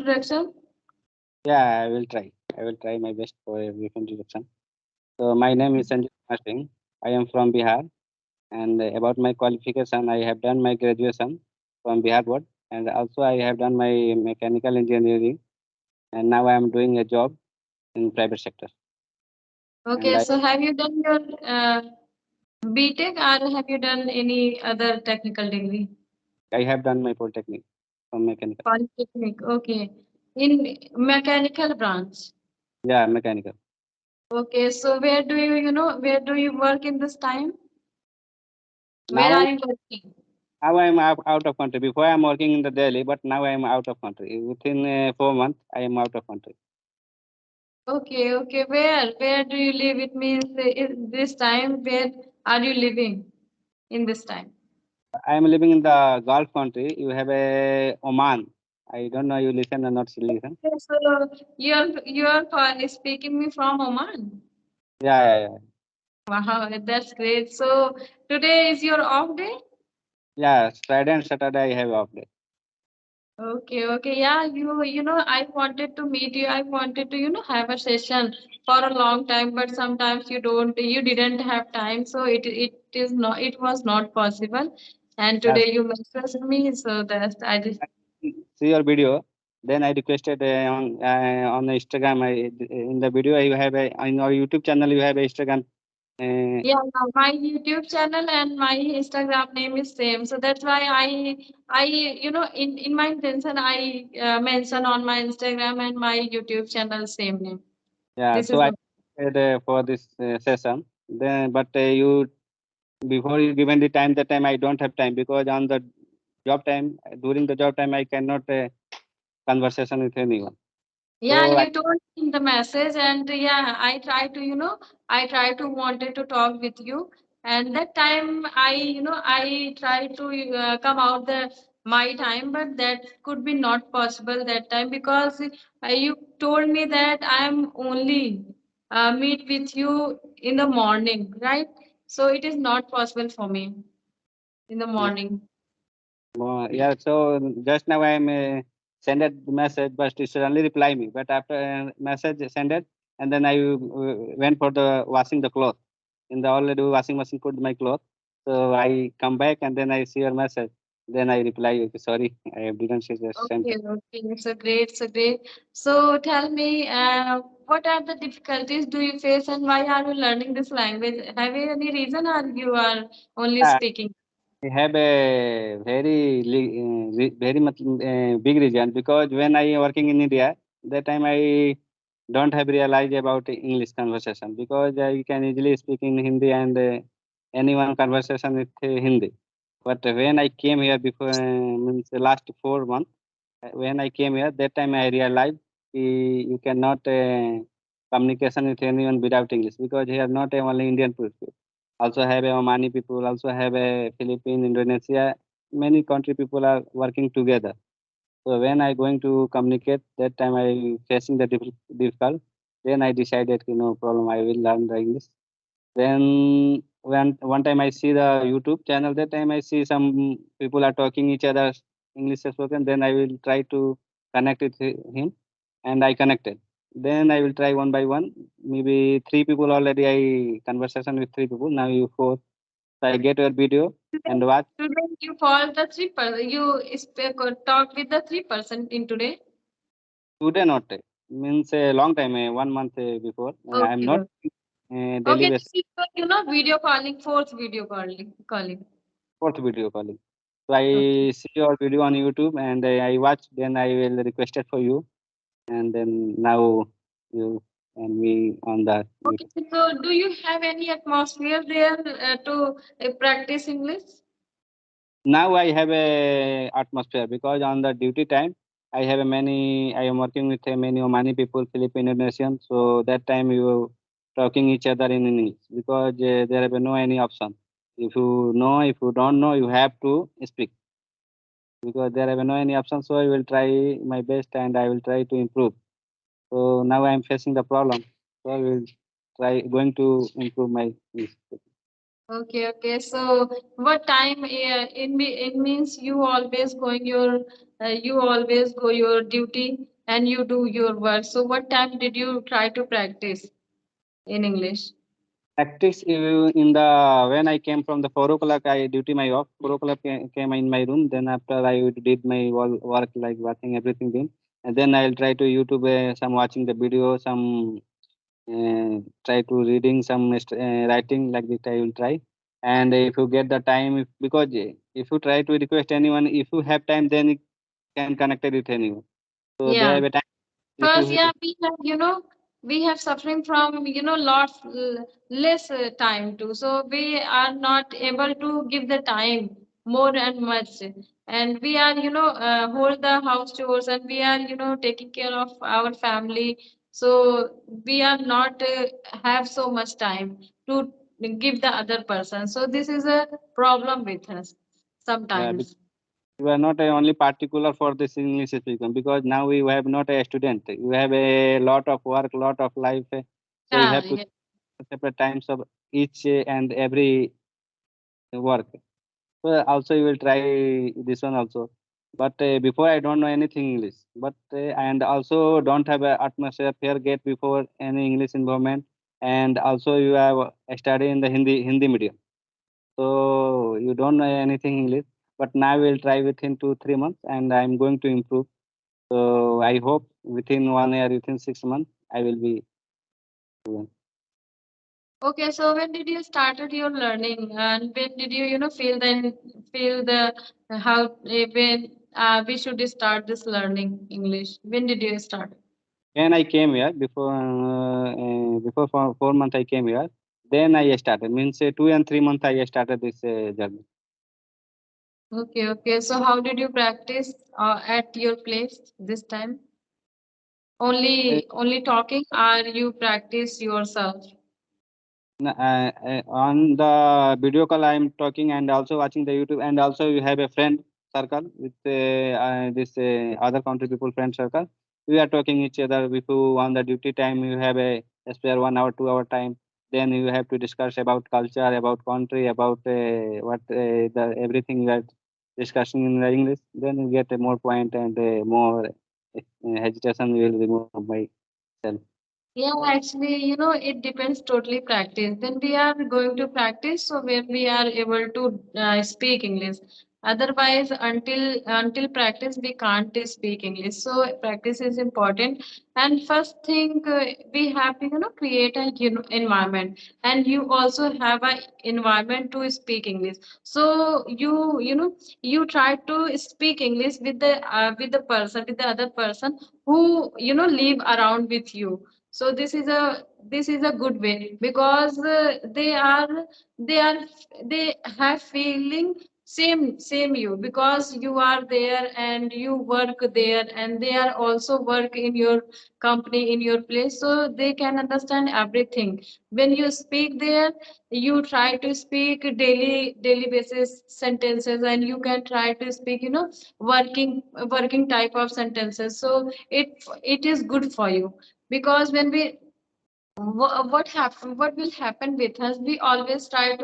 introduction? Yeah, I will try. I will try my best for a brief introduction. So my name is Sanjay Kumar Singh. I am from Bihar, and about my qualification, I have done my graduation from Bihar board, and also I have done my mechanical engineering, and now I am doing a job in private sector. And Okay, so have you done your BTech or have you done any other technical degree? I have done my polytechnic from mechanical. Polytechnic, okay. In mechanical branch. Yeah, mechanical. Okay, so where do you, where do you work in this time? Where Now are you working? now I am out of country. Before I am working in the Delhi, but now I am out of country. Within 4 months, I am out of country. Okay, okay. Where do you live? It means in this time, where are you living in this time? I am living in the Gulf country. You have a Oman. I don't know you listen or not listen. Okay, so you're speaking me from Oman. Yeah, yeah, yeah. Wow, that's great. So today is your off day? Yeah, Friday and Saturday I have off day. Okay, okay. Yeah, I wanted to meet you. I wanted to, have a session for a long time, but sometimes you didn't have time, so it was not possible. And Yes. today you messaged me, so that I just. I see your video. Then I requested on the Instagram. In the video you have a on your YouTube channel you have a Instagram. Uh, Yeah, my YouTube channel and my Instagram name is same. So that's why in my intention, I mention on my Instagram and my YouTube channel same name. yeah, This so is I said for this session. Then, but you before you given the time, that time I don't have time because on the job time during the job time I cannot conversation with anyone. Yeah, So I you told me the message, and yeah, I try to wanted to talk with you, and that time I try to come out my time, but that could be not possible that time because you told me that I am only meet with you in the morning, right? So it is not possible for me in the yeah. morning. Yeah, so just now I am send it the message, but it suddenly reply me. But after message send it, and then I went for the washing the cloth. In the already washing machine put my cloth. So I come back and then I see your message. Then I reply you. Sorry, I didn't see the sent. Okay, okay, so great, so great. So tell me, what are the difficulties do you face and why are you learning this language? Have you any reason or you are only Yeah, speaking? I have a very much big reason because when I working in India, that time I don't have realized about English conversation because I can easily speak in Hindi and anyone conversation with Hindi. But when I came here before means the last 4 months, when I came here, that time I realized you cannot communication with anyone without English because here not only Indian people, also have a Omani people, also have a Philippine, Indonesia, many country people are working together. So when I going to communicate, that time I facing the difficult. Then I decided, no problem, I will learn the English. Then when one time I see the YouTube channel, that time I see some people are talking each other English is spoken. Then I will try to connect with him, and I connected. Then I will try one by one. Maybe three people already. I conversation with three people. Now you four. So I get your video Today, and watch. today you call the 3 person, you speak or talk with the 3 person in today. Today not means a long time. 1 month before. I'm Okay, not okay. daily Okay, basis. this is video calling, fourth video calling. Fourth video calling. So Okay. I see your video on YouTube and I watch. Then I will request it for you, and then now you and me on that Okay, YouTube. so do you have any atmosphere there to practice English? Now I have a atmosphere because on the duty time I have a many. I am working with many Omani people, Philippine, Indonesian. So that time you talking each other in English because there have no any option. If you know, if you don't know, you have to speak because there have no any option. So I will try my best and I will try to improve. So now I am facing the problem. So I will try going to improve my English. Okay, okay. So what time it means you always go your duty and you do your work. So what time did you try to practice in English? Practice in the when I came from the 4 o'clock, I duty my off. 4 o'clock came in my room. Then after I did my work like watching everything then, and then I'll try to YouTube some watching the video, some try to reading some writing like that I will try. And if you get the time, because if you try to request anyone, if you have time, then you can connect it with anyone. So they Yeah. have a time. If Because you yeah, we have we have suffering from lots less time too. So we are not able to give the time more and much, and we are hold the house chores, and we are taking care of our family. So we are not have so much time to give the other person. So this is a problem with us yeah, sometimes. we are not only particular for this English speaking, because now we have not a student. We have a lot of work, lot of life. So you Yeah, have to yeah. separate times of each and every work. So also you will try this one also. But before I don't know anything English. But and also don't have a atmosphere fear gate before any English involvement. And also you have study in the Hindi medium. So you don't know anything English. But now we'll try within 2 3 months, and I'm going to improve. So I hope within 1 year, within 6 months, I will be fluent. Okay, so when did you started your learning, and when did you feel the how when we should start this learning English? When did you start? When I came here before 4 months I came here. Then I started. Means 2 and 3 months I started this journey. Okay, okay. So how did you practice at your place this time? Only talking, or you practice yourself? On the video call I am talking and also watching the YouTube, and also you have a friend circle with this other country people friend circle. We are talking each other. If you on the duty time, you have a spare 1 hour 2 hour time. Then you have to discuss about culture, about country, about what the everything you are discussing in the English. Then you get a more point, and more hesitation will remove myself. Yeah, actually, it depends totally practice. Then we are going to practice, so where we are able to speak English. Otherwise, until practice, we can't speak English. So practice is important. And first thing, we have to create a environment, and you also have a environment to speak English. So you try to speak English with the person, with the other person who live around with you. So this is a good way, because they are they have feeling same you, because you are there and you work there, and they are also work in your company, in your place, so they can understand everything. When you speak there, you try to speak daily basis sentences, and you can try to speak working type of sentences. So it is good for you, because when what will happen with us, we always try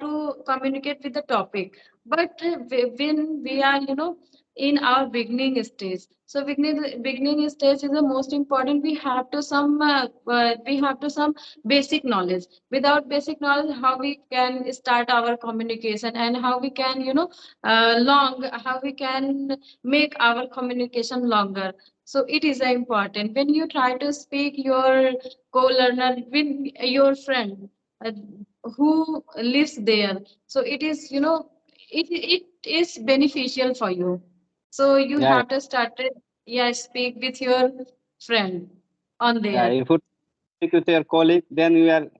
to communicate with the topic. But when we are in our beginning stage, so beginning stage is the most important. We have to some basic knowledge. Without basic knowledge, how we can start our communication, and how we can how we can make our communication longer. So it is important when you try to speak your co-learner, with your friend uh, who lives there. So it is beneficial for you. So you Yeah, have to start it, yeah, speak with your friend on yeah. there. If you speak with your colleague, then you are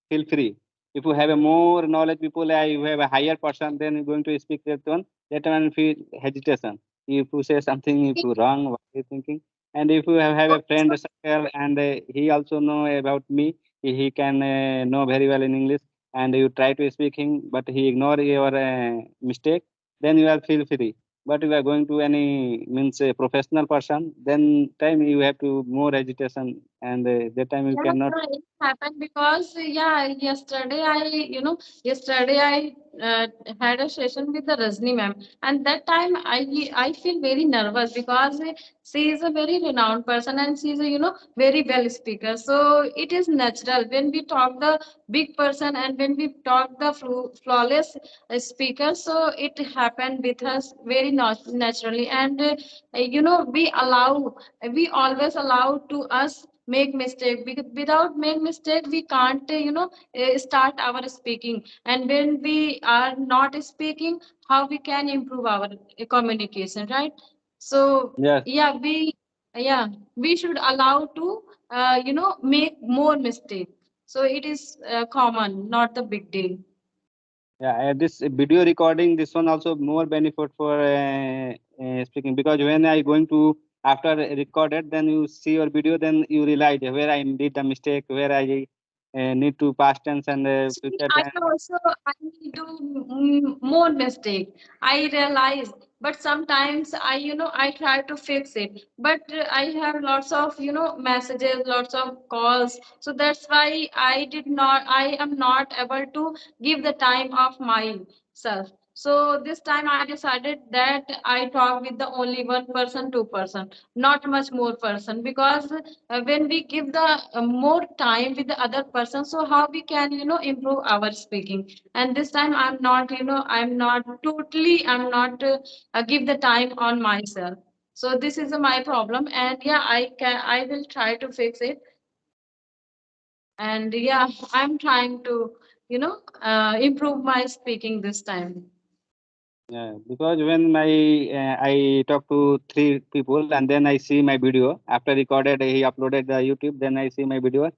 feel free. If you have a more knowledge people, you have a higher person, then you're going to speak that one. That one feel hesitation. If you say something, if you wrong, what are you thinking? And if you have a Okay, friend so circle, and he also know about me, he can know very well in English, and you try to speak him, but he ignore your mistake, then you are feel free. But if you are going to any means a professional person, then time you have to more agitation, and that time you yeah, cannot. yeah, it happened because yesterday I uh, had a session with the Rajni ma'am, and that time I feel very nervous because she is a very renowned person and she is a very well speaker. So it is natural when we talk the big person and when we talk the flawless speaker. So it happened with us very naturally, and we always allow to us make mistake, because without make mistake we can't start our speaking. And when we are not speaking, how we can improve our communication, right? So Yes. yeah, yeah we should allow to make more mistake. So it is common, not the big deal. Yeah, this video recording, this one also more benefit for speaking, because when I going to after recorded, then you see your video, then you realize where I did the mistake, where I need to past tense and Actually, future I tense. also I do more mistake. I realize, but sometimes I try to fix it. But I have lots of messages, lots of calls. So that's why I am not able to give the time of myself. So this time I decided that I talk with the only one person, two person, not much more person, because when we give the more time with the other person, so how we can improve our speaking. And this time I'm not give the time on myself. So this is my problem, and yeah, I will try to fix it. And yeah, I'm trying to improve my speaking this time. Yeah, because when I talk to three people and then I see my video after recorded, he uploaded the YouTube, then I see my video,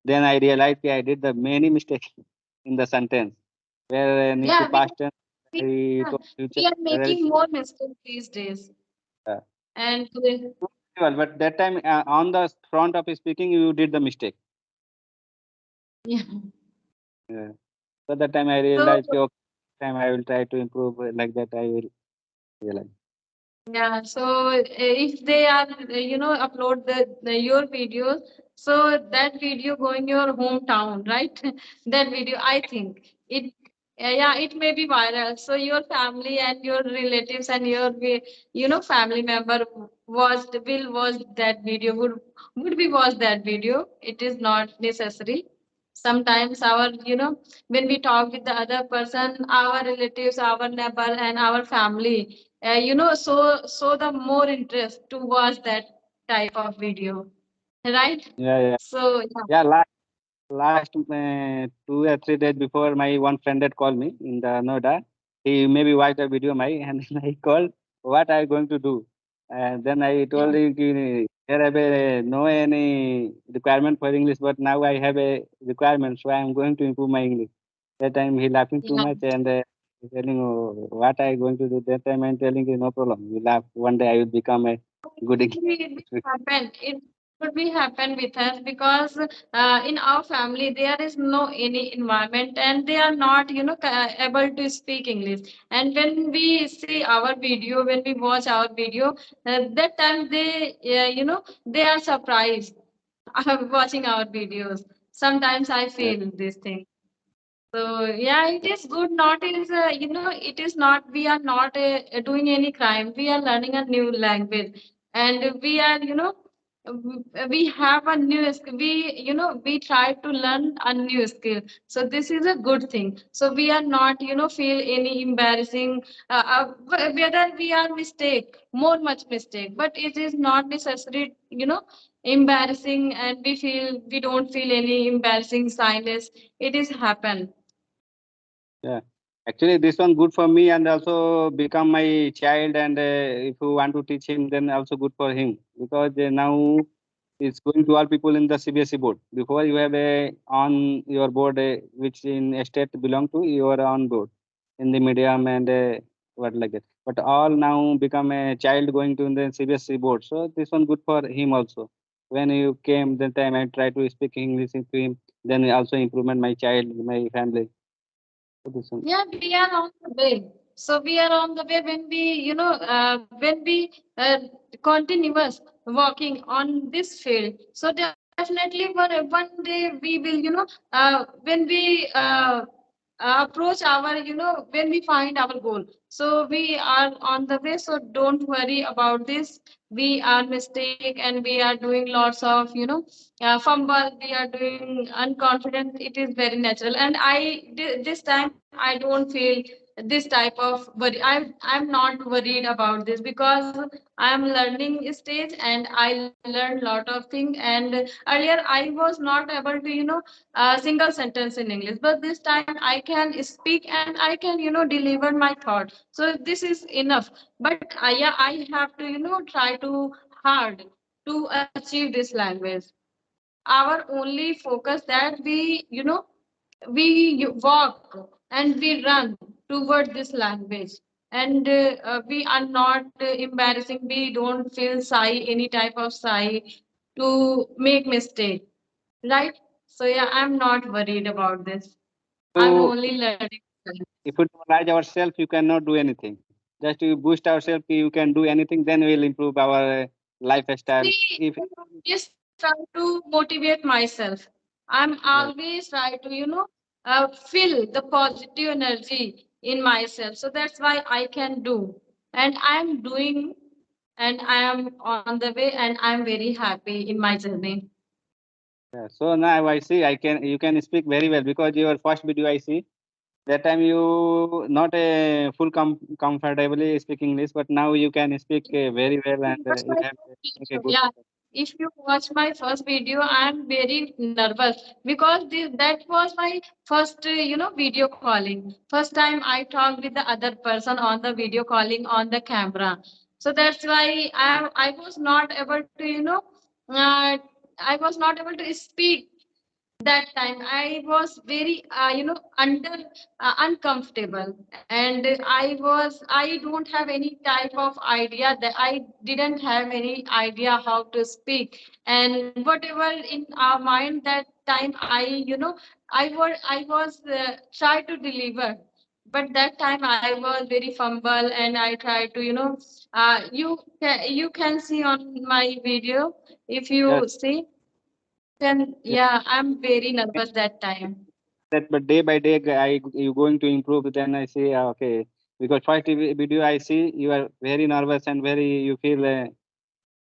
then I realized I did the many mistakes in the sentence where I need to Yeah, past tense, we, I yeah, told future, we are where I, making more mistakes these days. uh, And well, but that time on the front of speaking, you did the mistake. yeah. Yeah. So that time I So realized, okay, time I will try to improve like that. I will realize. yeah, so if they are, upload your videos, so that video go in your hometown, right? That video, I think it, yeah, it may be viral. So your family and your relatives and your, family member will watch that video, would be watch that video. It is not necessary. Sometimes our, when we talk with the other person, our relatives, our neighbor, and our family, so the more interest to watch that type of video, right? Yeah, yeah, So yeah. Last 2 or 3 days before, my one friend had called me in the Noida. He maybe watched the video my and then I called, what are you going to do? And then I yeah, told him कि there have no any requirement for English, but now I have a requirement, so I am going to improve my English. That time he laughing too yeah. much and he telling, oh, what are you going to do? That time I'm telling you, no problem. You laugh. One day I will become a good English It speaker. happen. It could be happen with us because in our family there is no any environment and they are not able to speak English. And when we see our video, when we watch our video, that time they they are surprised watching our videos. Sometimes I Yeah, feel this thing. So yeah, it is good. Not is it is not. We are not doing any crime. We are learning a new language, and we are we have a new skill. We try to learn a new skill. So this is a good thing. So we are not feel any embarrassing whether we are mistake more much mistake, but it is not necessary embarrassing, and we don't feel any embarrassing silence. It is happen. yeah. Actually, this one good for me and also become my child. And if you want to teach him, then also good for him because now it's going to all people in the CBSE board. Before you have a on your board which in a state belong to your own board in the medium and what like that. But all now become a child going to the CBSE board. So this one good for him also. When you came, then time I try to speak English to him. Then also improvement my child, my family. So this one. Yeah, we are on the way. So we are on the way when when we continuous working on this field. So definitely for one day we will, when we approach our, when we find our goal. So we are on the way, so don't worry about this. We are mistake and we are doing lots of, fumble, we are doing unconfident. It is very natural, and this time I don't feel this type of worry. I'm not worried about this because I am learning stage and I learned lot of things. And earlier I was not able to, a single sentence in English, but this time I can speak and I can, deliver my thought. So this is enough. But yeah, I have to, try to hard to achieve this language. Our only focus that we walk and we run toward this language. And we are not embarrassing. We don't feel shy, any type of shy to make mistake, right? So yeah, I'm not worried about this. I'm So only learning. if we analyze ourselves, you cannot do anything. Just to boost ourselves, you can do anything. Then we'll improve our lifestyle. See, If I always try to motivate myself. I'm yes, always try to, feel the positive energy in myself. So that's why I can do. And I'm doing, and I am on the way, and I'm very happy in my journey. yes. So now I see I can you can speak very well because your first video I see that time you not a full comfortably speak English, but now you can speak very well and Watch you my have first make a video. good. Yeah, if you watch my first video, I'm very nervous because that was my first, video calling. First time I talked with the other person on the video calling on the camera. So that's why I was not able to, uh, I was not able to speak that time. I was very under uncomfortable, and I don't have any type of idea, that I didn't have any idea how to speak. And whatever in our mind that time, I was try to deliver. But that time I was very fumble, and I tried to, you can see on my video. If Yes, you see, then yes. yeah, I'm very nervous that time. That but day by day you going to improve. Then I see okay because first video I see you are very nervous and very you feel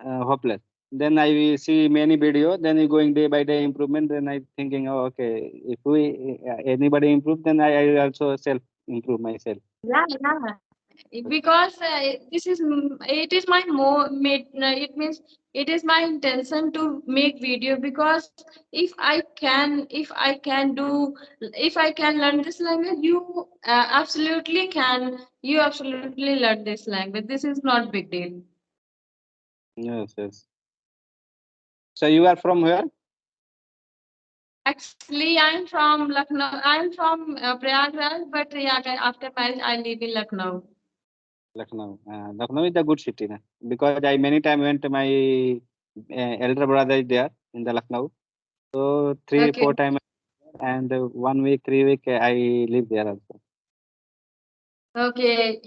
hopeless. Then I will see many video. Then you going day by day improvement. Then I thinking, oh, okay, if we anybody improve, then I will also self improve myself. Yeah, yeah. Because it is my more made. It means it is my intention to make video, because if I can learn this language, you absolutely can. You absolutely learn this language. This is not big deal. Yes, yes. So you are from where? Actually, I'm from Lucknow. I'm from Prayagraj, but yeah, after marriage, I live in Lucknow. Lucknow. Lucknow is a good city, na? Because I many time went to my elder brother is there in the Lucknow. So three, Okay. four time and 1 week, 3 week I live there also. Okay.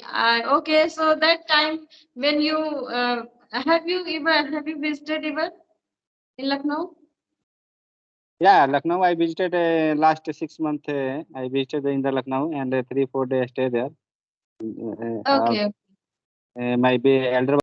Okay. So that time when you have you visited ever in Lucknow? Yeah, Lucknow I visited last 6 months. I visited in the Lucknow and 3, 4 days stay there. Uh, uh, Okay. my elder